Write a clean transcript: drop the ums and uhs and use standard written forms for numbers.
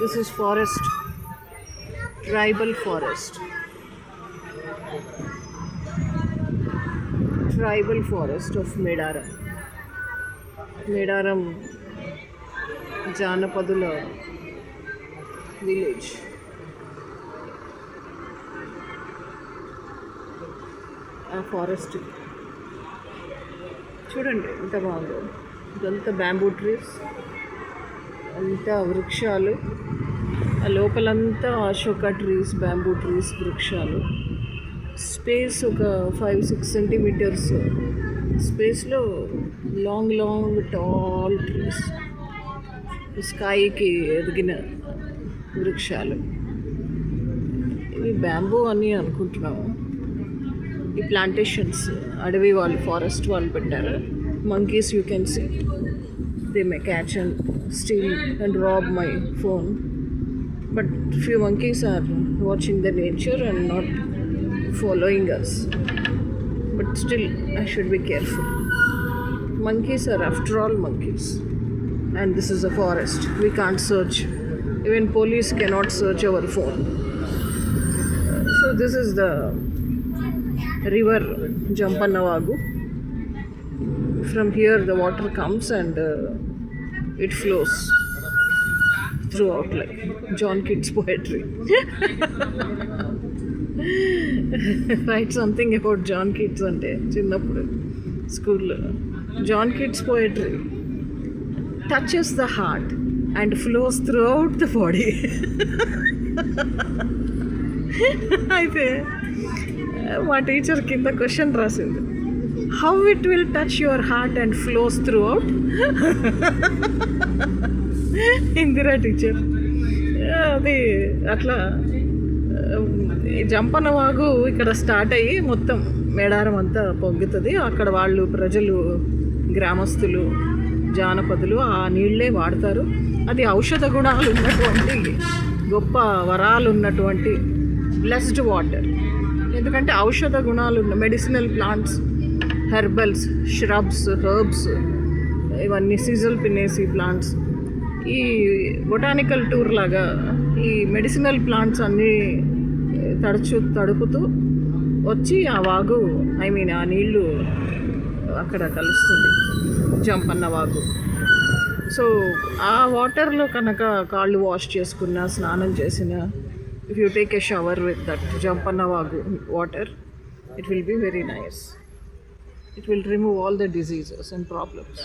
This is forest, tribal forest. Tribal forest of Medaram. Medaram Janapadula village. ఆ forest చూడండి ఎంత బాగుందో. ఇదంతా బ్యాంబూ ట్రీస్, అంతా వృక్షాలు, ఆ లోపలంతా అశోక ట్రీస్, బ్యాంబూ ట్రీస్, వృక్షాలు. స్పేస్ ఒక 5-6 సెంటీమీటర్స్ స్పేస్లో లాంగ్ లాంగ్ టాల్ ట్రీస్, స్కైకి ఎదిగిన వృక్షాలు. ఇవి బ్యాంబూ అని అనుకుంటున్నాము. ఈ ప్లాంటేషన్స్ అడవి వాళ్ళు, ఫారెస్ట్ వాళ్ళు పెట్టారు. monkeys you can see, they may catch and steal and rob my phone, but few monkeys are watching the nature and not following us, but still I should be careful. Monkeys are after all monkeys, and this is a forest. We can't search, even police cannot search our phone. So this is the river Jampannavagu. From here the water comes and it flows throughout like John Keats poetry. Write something about John Keats ante chinnappudu school lo. John Keats poetry touches the heart and flows throughout the body. అయితే మా teacher కింద question రాసింది, how it will touch your heart and flows through out. Indira teacher అది అట్లా. జంపన్నవాగు ఇక్కడ start అయ్యి మొత్తం మేడారం అంతా పొంగుతుంది. అక్కడ వాళ్ళు ప్రజలు, గ్రామస్తులు, జానపదులు ఆ నీళ్ళే వాడతారు. అది ఔషధ గుణాలు ఉన్నటువంటి, గొప్ప వరాలు ఉన్నటువంటి బ్లెస్డ్ వాటర్. ఎందుకంటే ఔషధ గుణాలు ఉన్న medicinal plants, herbals, shrubs, herbs, ఇవన్నీ సీజల్ పినేసి ప్లాంట్స్. ఈ బొటానికల్ టూర్ లాగా ఈ మెడిసినల్ ప్లాంట్స్ అన్నీ తడుపుతూ వచ్చి ఆ వాగు, ఆ నీళ్ళు అక్కడ కలుస్తుంది, జంపన్న వాగు. సో ఆ వాటర్లో కనుక కాళ్ళు వాష్ చేసుకున్న, స్నానం చేసిన, if you take a shower with that Jampannavagu water, it will be very nice. It will remove all the diseases and problems.